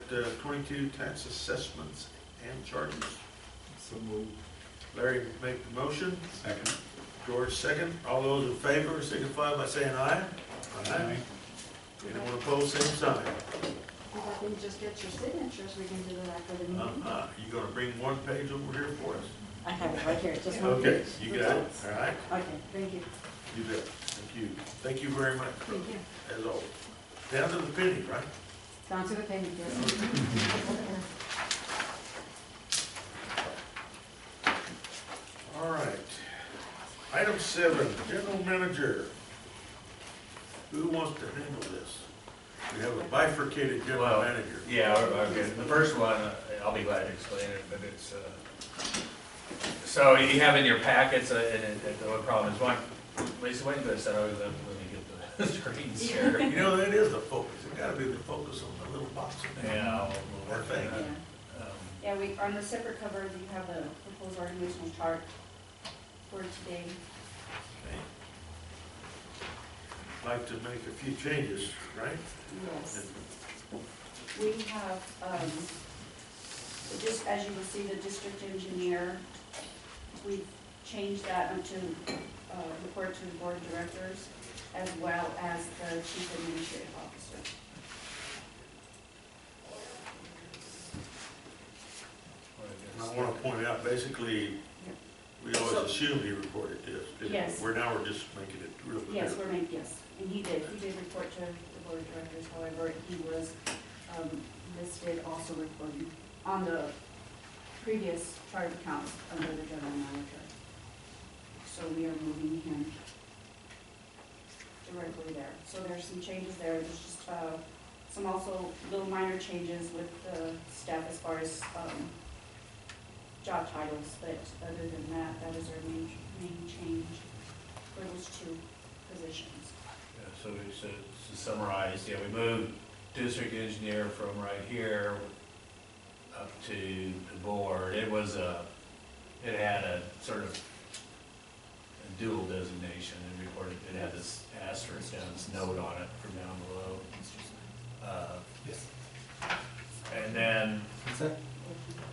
22 tax assessments and charges. So moved. Larry make the motion, Second. George second. All those in favor signify by saying aye. Aye. Anyone opposed, same sign. If I can just get your signatures, we can do that for the meeting. You gonna bring one page over here for us? I have it right here, just one Okay, page. you got it, all right? Okay, thank you. You bet, thank you. Thank you very much, Thank you. as always. Down to the penny, right? Down to the penny, yes. All right. Item 7, general manager. Who wants to handle this? We have a bifurcated general Well, manager. Yeah, okay. The first one, I'll be glad to explain it, but it's, so you have in your packets, and the only problem is one, Lisa, wait a second, let me get the screen share. You know, that is the focus. It gotta be the focus on the little box. Yeah, we'll work Thank on you. that. Yeah, we, on the separate cover, you have the proposed organizational chart for today. Like to make a few changes, right? Yes. We have, just as you will see, the district engineer, we've changed that to report to the board of directors as well as the chief administrative officer. And I wanna point out, basically, we always assumed he reported this. didn't we? Yes. We're just making it real clear. Yes, yes, and he did report to the board of directors, however, he was listed also reporting on the previous chart of accounts under the general manager. So we are moving him directly there. So there's some changes there, there's just some also little minor changes with the staff as far as job titles, but other than that, that is our main change for those two positions. Yeah, so to summarize, yeah, we moved district engineer from right here up to the board. It was it had a sort of a dual designation and reported, it had this asterisk down, this note on it from down below. Yes. And then, What's that?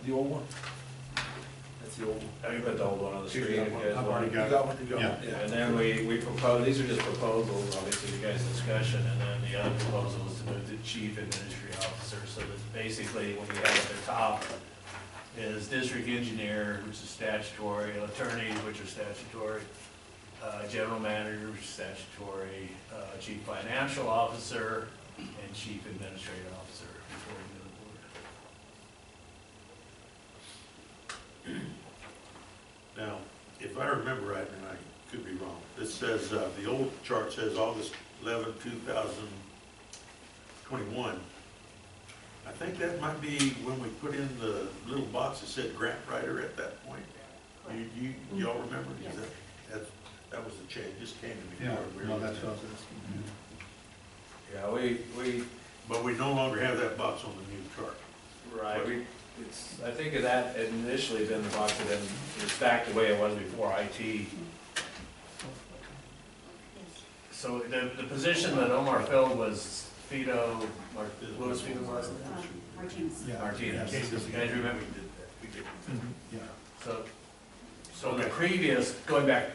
The old one? That's the old one. I can put the old one on the screen. if you guys I've want. already got it. You got one? Yeah. And then we propose, these are just proposals, obviously, you guys' discussion, and then the other proposal is to move the chief administrative officer, so that basically, when you have at the top is district engineer, which is statutory, attorney, which are statutory, general manager, which is statutory, chief financial officer, and chief administrative officer before we go to the board. Now, if I remember right, and I could be wrong, this says, the old chart says August 11, 2021. I think that might be when we put in the little box that said grant writer at that point. Y'all remember? Yes. That was the change, just came to me. Yeah, before we no, were- that's what I was asking. Yeah, we But we no longer have that box on the new chart. Right, I think of that had initially been the box, and then it's back the way it was before IT. Yes. So the position that Omar filled was Fido, what was Fido's last name? Martinez. Yeah. Martinez. You guys remember? We did. Yeah. So the previous, going back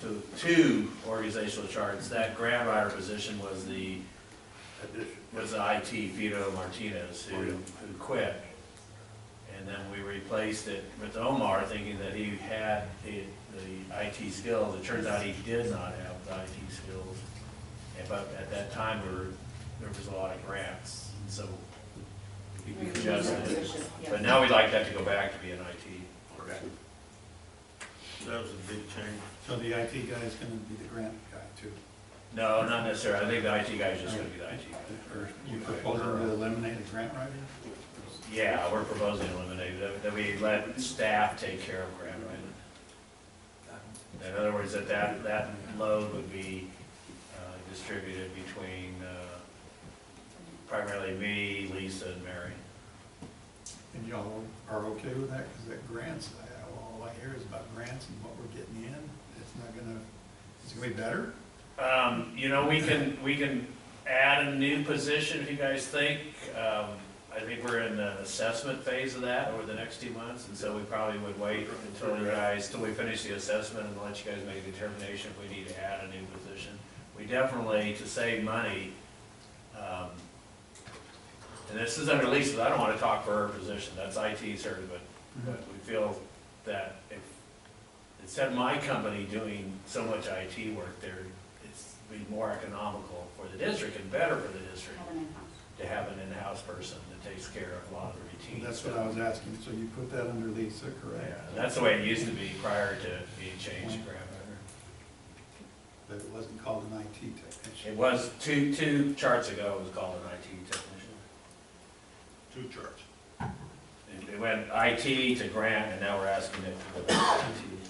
to 2 organizational charts, that grant writer position was the IT Fido Martinez who quit. And then we replaced it with Omar, thinking that he had the IT skills. It turns out he did not have the IT skills. But at that time, there was a lot of grants, and so we adjusted it. But now we'd like that to go back to be an IT. Okay. That was a big change. So the IT guy is gonna be the grant guy too? No, not necessarily. I think the IT guy is just gonna be the IT guy. Or you proposing to eliminate a grant writer? Yeah, we're proposing to eliminate it, that we let staff take care of grant writing. In other words, that load would be distributed between primarily me, Lisa, and Mary. And y'all are okay with that? Because that grants, all I hear is about grants and what we're getting in. It's not gonna, is it gonna be better? You know, we can add a new position if you guys think. I think we're in the assessment phase of that over the next 2 months, and so we probably would wait until you guys, till we finish the assessment and let you guys make a determination if we need to add a new position. We definitely, to save money, and this is under Lisa's, I don't want to talk for her position, that's IT certainly, but we feel that if, instead of my company doing so much IT work there, it's be more economical for the district and better for the district Have an in-house. to have an in-house person that takes care of a lot of the routine That's stuff. what I was asking, so you put that under Lisa, correct? Yeah, that's the way it used to be prior to being changed to grandmother. But it wasn't called an IT technician. It was, two charts ago, it was called an IT technician. 2 charts. It went IT to grant, and now we're asking it to go back to IT. Is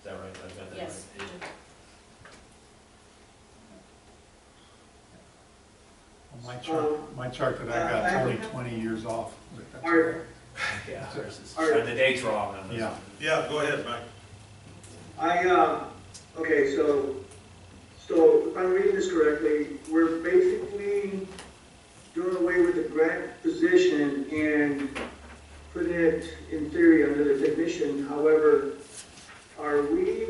that right? I've got that Yes. right? Well, my chart that I got is only 20 years off. but that's all Are- right. Yeah, ours is, Alright. the date's wrong on this. Yeah. Yeah, go ahead, Mike. Okay, so if I'm reading this correctly, we're basically doing away with the grant position and putting it in theory under the technician. However, are we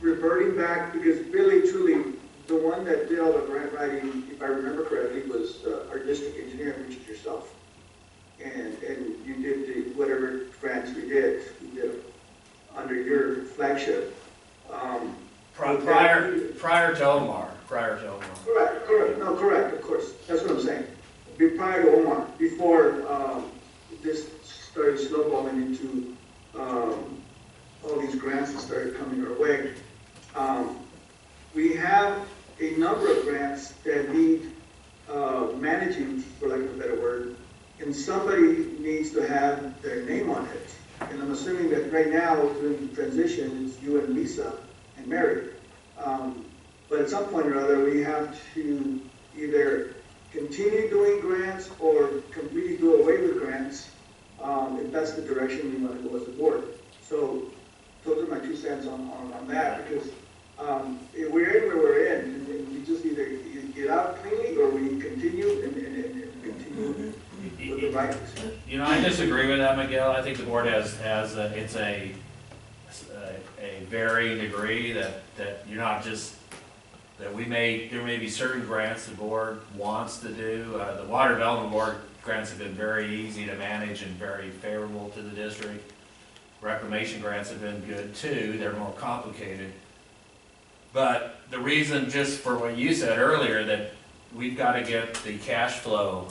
reverting back, because really truly, the one that did all the grant writing, if I remember correctly, was our district engineer, which is yourself. And you did whatever grants we did under your flagship. Prior to Omar. Correct, of course, that's what I'm saying. Prior to Omar, before this started snowballing into all these grants that started coming our way. We have a number of grants that need managing, for lack of a better word, and somebody needs to have their name on it. And I'm assuming that right now, during the transition, it's you and Lisa and Mary. But at some point or other, we have to either continue doing grants or completely do away with grants, if that's the direction we want to go as a board. So those are my 2 cents on that, because if we're in where we're in, and we just either get out cleanly or we continue and continue with the right. You know, I disagree with that, Miguel. I think the board has it's a varying degree that you're not just, that there may be certain grants the board wants to do. The Water Development Board grants have been very easy to manage and very favorable to the district. Reclamation grants have been good too. They're more complicated. But the reason, just for what you said earlier, that we've got to get the cash flow,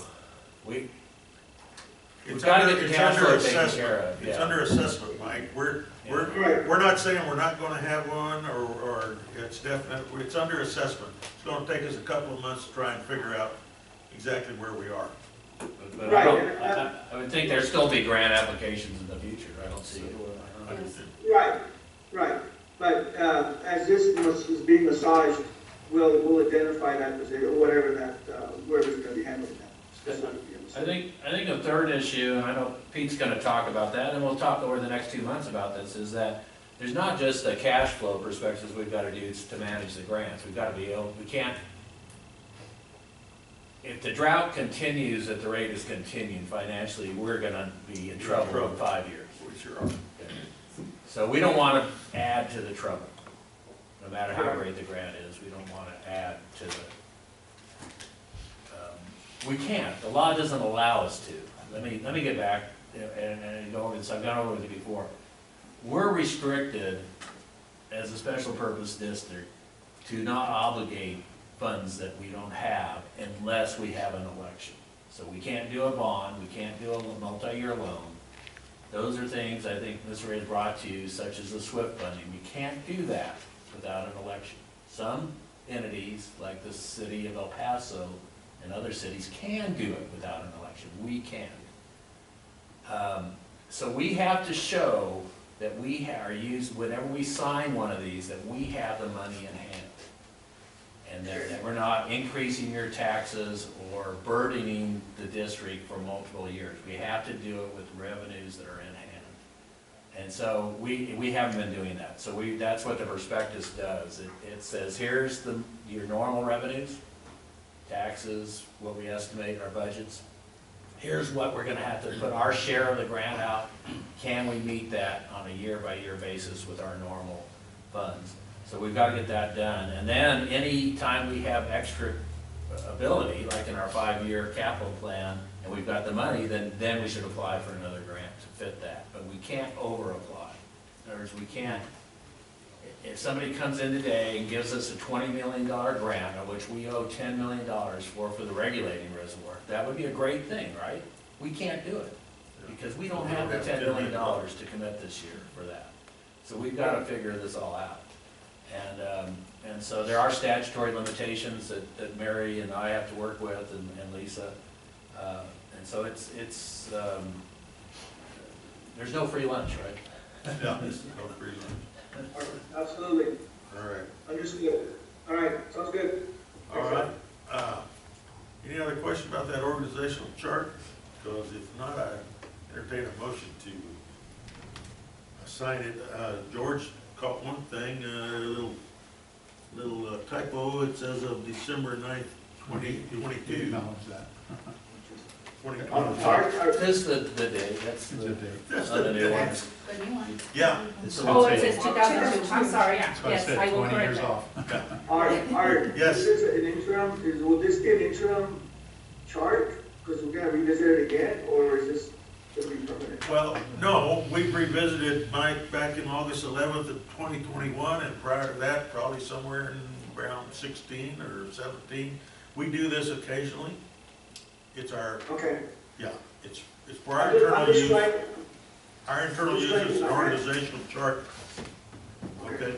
we've got to get the cash flow taken care of. It's Yeah. under assessment, Mike. We're not saying we're not gonna have one, or it's definite, it's under assessment. It's gonna take us a couple of months to try and figure out exactly where we are. But I would think there'd still be grant applications in the future. I don't see it. Right. But as this is being massaged, we'll identify that position, or whatever that, whoever's gonna be handling that. I think the third issue, and I know Pete's gonna talk about that, and we'll talk over the next 2 months about this, is that there's not just the cash flow perspectives we've gotta do to manage the grants. We've gotta be able, we can't, if the drought continues at the rate it's continuing financially, we're gonna be in trouble in 5 years. We sure are. So we don't wanna add to the trouble. No matter how great the grant is, we don't wanna add to the, we can't, the law doesn't allow us to. Let me get back and go over this, I've gone over it before. We're restricted as a special purpose district to not obligate funds that we don't have unless we have an election. So we can't do a bond, we can't do a multi-year loan. Those are things I think Ms. Ray has brought to you, such as the SWIFT funding. We can't do that without an election. Some entities, like the city of El Paso and other cities, can do it without an election. We can't. So we have to show that we are used, whenever we sign one of these, that we have the money in hand. And that we're not increasing your taxes or burdening the district for multiple years. We have to do it with revenues that are in hand. And so we haven't been doing that. So that's what the prospectus does. It says, here's your normal revenues, taxes, what we estimate our budgets, here's what we're gonna have to put our share of the grant out. Can we meet that on a year-by-year basis with our normal funds? So we've got to get that done. And then any time we have extra ability, like in our 5-year capital plan, and we've got the money, then we should apply for another grant to fit that. But we can't over-apply. In other words, we can't, if somebody comes in today and gives us a $20 million grant, of which we owe $10 million for the regulating reservoir, that would be a great thing, right? We can't do it, because we don't have the $10 million to commit this year for that. So we've got to figure this all out. And so there are statutory limitations that Mary and I have to work with, and Lisa. And so it's there's no free lunch, right? Yeah, this is no free lunch. Absolutely. All right. Understood. All right, sounds good. All right. Any other question about that organizational chart? Because if not, I entertain a motion to assign it. George caught one thing, a little typo. It says of December 9th, 2022. Acknowledge that. 2022. This is the day, that's It's the, a date. That's on the the new date. one. That's the new one. Yeah. Oh, it says 2002, I'm sorry, That's why I yes, said I will 20 correct years that. off. Art, Yes. this is an interim, will this be an interim chart? Because we're gonna revisit it again, or is this gonna be permanent? Well, no, we revisited Mike back in August 11th of 2021, and prior to that, probably somewhere in around 16 or 17. We do this occasionally. It's our, Okay. yeah, it's for our I'm internal just use. trying, Our internal use is an organizational chart. Okay,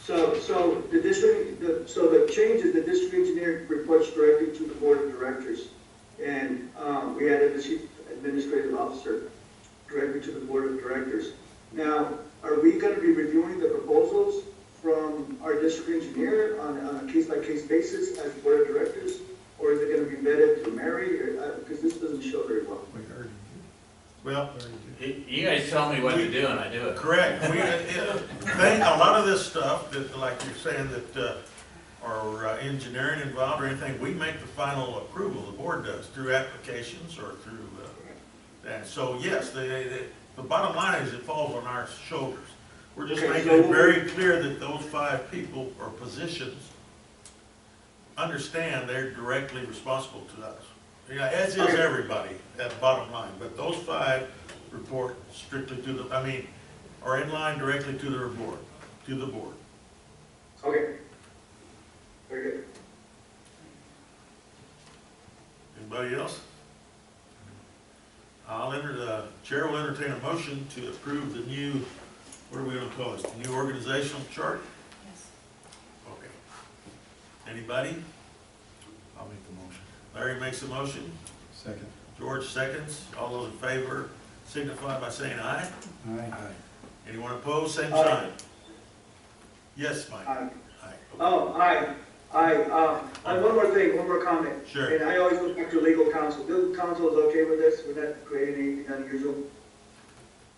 so the district, so the change is the district engineer reports directly to the board of directors. And, we added the chief administrative officer directly to the board of directors. Now, are we gonna be reviewing the proposals from our district engineer on a case-by-case basis as board of directors? Or is it gonna be vetted through Mary, or, because this doesn't show very well. We already well, did. You guys tell me what to do and I do it. correct. We, a lot of this stuff that, like you're saying, that, or engineering involved or anything, we make the final approval, the board does, through applications or through, that. So yes, the bottom line is it falls on our shoulders. We're just Okay, making so it very clear that those 5 people or positions understand they're directly responsible to us. Yeah, as is everybody, at bottom line, but those 5 report strictly to the, are in line directly to the board, Okay. Very good. Anybody else? The chair will entertain a motion to approve the new, what are we gonna call this, the new organizational chart? Yes. Okay. Anybody? I'll make the motion. Larry makes a motion, Second. George seconds, all those in favor signify by saying aye. Aye. Anyone opposed, same Aye. sign. Yes, Mike? Aye. Aye. Oh, and one more thing, one more comment. Sure. And I always look back to legal counsel. Legal counsel is okay with this? We're not creating anything unusual?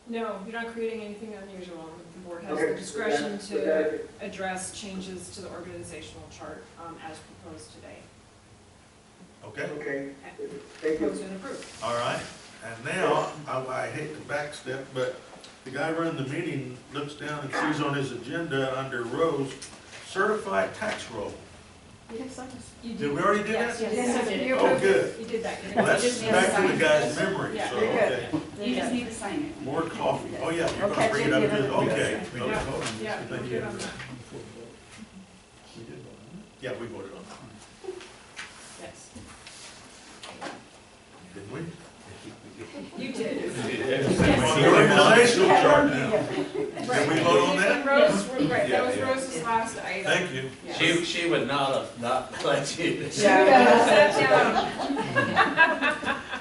No, you're not creating anything unusual. The board has Okay. the discretion With to that- address changes to the organizational chart as proposed today. Okay, Okay, thank Proposed you. and approved. all right. And now, I hate to backstep, but the guy running the meeting looks down and sees on his agenda under Rose, certified tax roll. You did something. You Did we already do Yes, that? Yes, I you did. you Oh, approved good. it. You did that. Well, that's back to the guy's memory, Yeah, so, you're good. okay. You just need to sign it. More coffee. Oh, yeah, you're Okay, gonna bring it up give to, it- okay. We Okay. did vote on this. Yeah, But we're you good had on to- that. We did vote on it. Yeah, we voted on it, Yes, didn't we? you did. On the organizational chart now. Did we vote on that? And Rose, right, that was Rose's last item. Thank you. She would not have not let you. Sit down.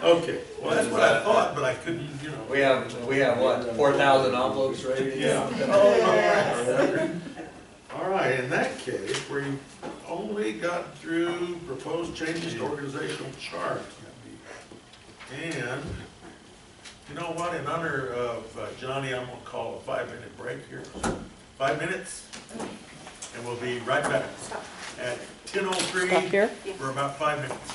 Okay, well, that's what I thought, but I couldn't, We have what, 4,000 envelopes ready? Yeah. All right, in that case, we only got through proposed changes to organizational chart. And, you know what, in honor of Johnny, I'm gonna call a 5-minute break here. 5 minutes, and we'll be right back at 10:03 for about 5 minutes.